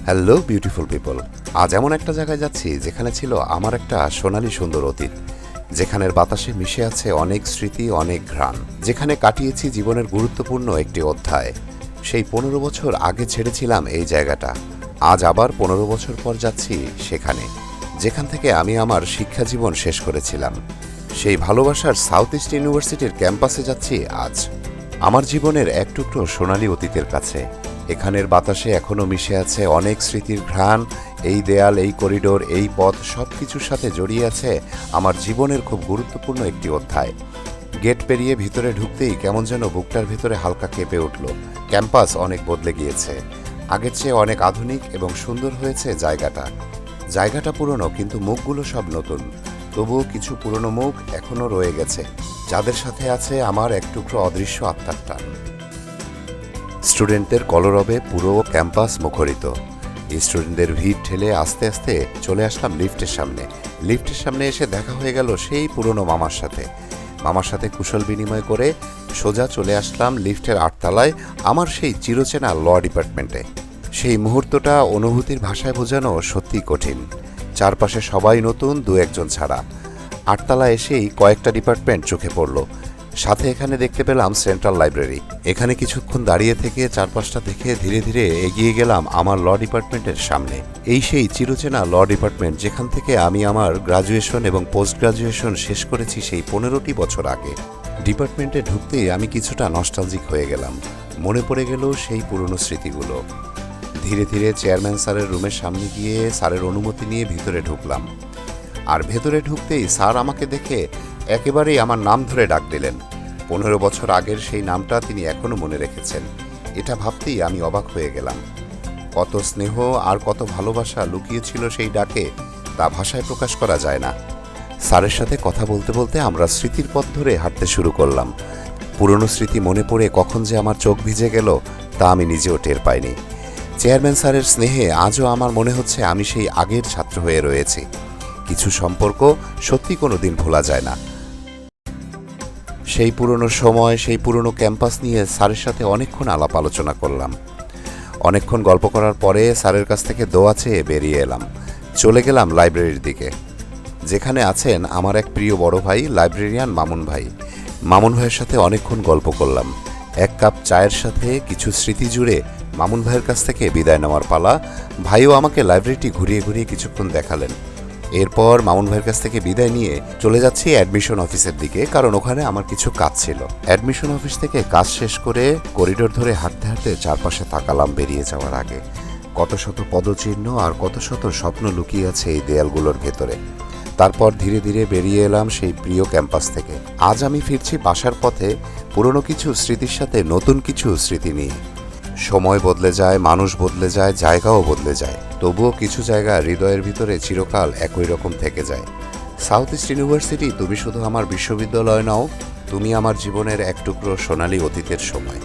Hello beautiful people, আজ এমন একটা জায়গায় যাচ্ছি যেখানে ছিল আমার একটা সোনালী সুন্দর অতীত, যেখানের বাতাসে মিশে আছে অনেক স্মৃতি, অনেক ঘ্রাণ, যেখানে কাটিয়েছি জীবনের গুরুত্বপূর্ণ একটি অধ্যায়। সেই 15 বছর আগে ছেড়েছিলাম এই জায়গাটা, আজ আবার 15 বছর পর যাচ্ছি সেখানে, যেখান থেকে আমি আমার শিক্ষা জীবন শেষ করেছিলাম। সেই ভালোবাসার সাউথ ইস্ট ইউনিভার্সিটির ক্যাম্পাসে যাচ্ছি আজ, আমার জীবনের এক টুকরো সোনালী অতীতের কাছে। এখানের বাতাসে এখনও মিশে আছে অনেক স্মৃতির ঘ্রাণ। এই দেয়াল, এই করিডোর, এই পথ সব কিছুর সাথে জড়িয়ে আছে আমার জীবনের খুব গুরুত্বপূর্ণ একটি অধ্যায়। গেট পেরিয়ে ভিতরে ঢুকতেই কেমন যেন বুকটার ভিতরে হালকা কেঁপে উঠল। ক্যাম্পাস অনেক বদলে গিয়েছে, আগের চেয়ে অনেক আধুনিক এবং সুন্দর হয়েছে জায়গাটা। জায়গাটা পুরনো, কিন্তু মুখগুলো সব নতুন। তবুও কিছু পুরনো মুখ এখনও রয়ে গেছে, যাদের সাথে আছে আমার এক টুকরো অদৃশ্য আত্মার টান। স্টুডেন্টদের কলরবে পুরো ক্যাম্পাস মুখরিত। স্টুডেন্টদের ভিড় ঠেলে আস্তে আস্তে চলে আসলাম লিফটের সামনে। লিফটের সামনে এসে দেখা হয়ে গেল সেই পুরনো মামার সাথে কুশল বিনিময় করে সোজা চলে আসলাম লিফটের 8 তলায়, আমার সেই চিরচেনা ল ডিপার্টমেন্টে। সেই মুহূর্তটা অনুভূতির ভাষায় বোঝানো সত্যিই কঠিন। চারপাশে সবাই নতুন, দু একজন ছাড়া। 8 তলায় এসেই কয়েকটা ডিপার্টমেন্ট চোখে পড়ল, সাথে এখানে দেখতে পেলাম সেন্ট্রাল লাইব্রেরি। এখানে কিছুক্ষণ দাঁড়িয়ে থেকে চারপাশটা দেখে ধীরে ধীরে এগিয়ে গেলাম আমার ল ডিপার্টমেন্টের সামনে। এই সেই চিরচেনা ল ডিপার্টমেন্ট, যেখান থেকে আমি আমার গ্রাজুয়েশন এবং পোস্ট গ্রাজুয়েশন শেষ করেছি সেই 15টি বছর আগে। ডিপার্টমেন্টে ঢুকতেই আমি কিছুটা নস্টালজিক হয়ে গেলাম, মনে পড়ে গেল সেই পুরনো স্মৃতিগুলো। ধীরে ধীরে চেয়ারম্যান স্যারের রুমের সামনে গিয়ে স্যারের অনুমতি নিয়ে ভিতরে ঢুকলাম। আর ভেতরে ঢুকতেই স্যার আমাকে দেখে একেবারেই আমার নাম ধরে ডাক দিলেন। 15 বছর আগের সেই নামটা তিনি এখনো মনে রেখেছেন, এটা ভাবতেই আমি অবাক হয়ে গেলাম। কত স্নেহ আর কত ভালোবাসা লুকিয়ে ছিল সেই ডাকে, তা ভাষায় প্রকাশ করা যায় না। স্যারের সাথে কথা বলতে বলতে আমরা স্মৃতির পথ ধরে হাঁটতে শুরু করলাম। পুরনো স্মৃতি মনে পড়ে কখন যে আমার চোখ ভিজে গেল তা আমি নিজেও টের পাইনি। চেয়ারম্যান স্যারের স্নেহে আজও আমার মনে হচ্ছে আমি সেই আগের ছাত্র হয়ে রয়েছি। কিছু সম্পর্ক সত্যি কোনো দিন ভোলা যায় না। সেই পুরনো সময়, সেই পুরনো ক্যাম্পাস নিয়ে স্যারের সাথে অনেকক্ষণ আলাপ আলোচনা করলাম। অনেকক্ষণ গল্প করার পরে স্যারের কাছ থেকে দোয়া চেয়ে বেরিয়ে এলাম। চলে গেলাম লাইব্রেরির দিকে, যেখানে আছেন আমার এক প্রিয় বড় ভাই লাইব্রেরিয়ান মামুন ভাই। মামুন ভাইয়ের সাথে অনেকক্ষণ গল্প করলাম। এক কাপ চায়ের সাথে কিছু স্মৃতি জুড়ে মামুন ভাইয়ের কাছ থেকে বিদায় নেওয়ার পালা। ভাইও আমাকে লাইব্রেরিটি ঘুরিয়ে ঘুরিয়ে কিছুক্ষণ দেখালেন। এরপর মামুন ভাইয়ের কাছ থেকে বিদায় নিয়ে চলে যাচ্ছি অ্যাডমিশন অফিসের দিকে, কারণ ওখানে আমার কিছু কাজ ছিল। অ্যাডমিশন অফিস থেকে কাজ শেষ করে করিডোর ধরে হাঁটতে হাঁটতে চারপাশে তাকালাম বেরিয়ে যাওয়ার আগে। কত শত পদচিহ্ন আর কত শত স্বপ্ন লুকিয়ে আছে এই দেয়ালগুলোর ভেতরে। তারপর ধীরে ধীরে বেরিয়ে এলাম সেই প্রিয় ক্যাম্পাস থেকে। আজ আমি ফিরছি বাসার পথে, পুরনো কিছু স্মৃতির সাথে নতুন কিছু স্মৃতি নিয়ে। সময় বদলে যায়, মানুষ বদলে যায়, জায়গাও বদলে যায়, তবুও কিছু জায়গা হৃদয়ের ভিতরে চিরকাল একই রকম থেকে যায়। সাউথ ইস্ট ইউনিভার্সিটি, তুমি শুধু আমার বিশ্ববিদ্যালয় নও, তুমি আমার জীবনের এক টুকরো সোনালী অতীতের সময়।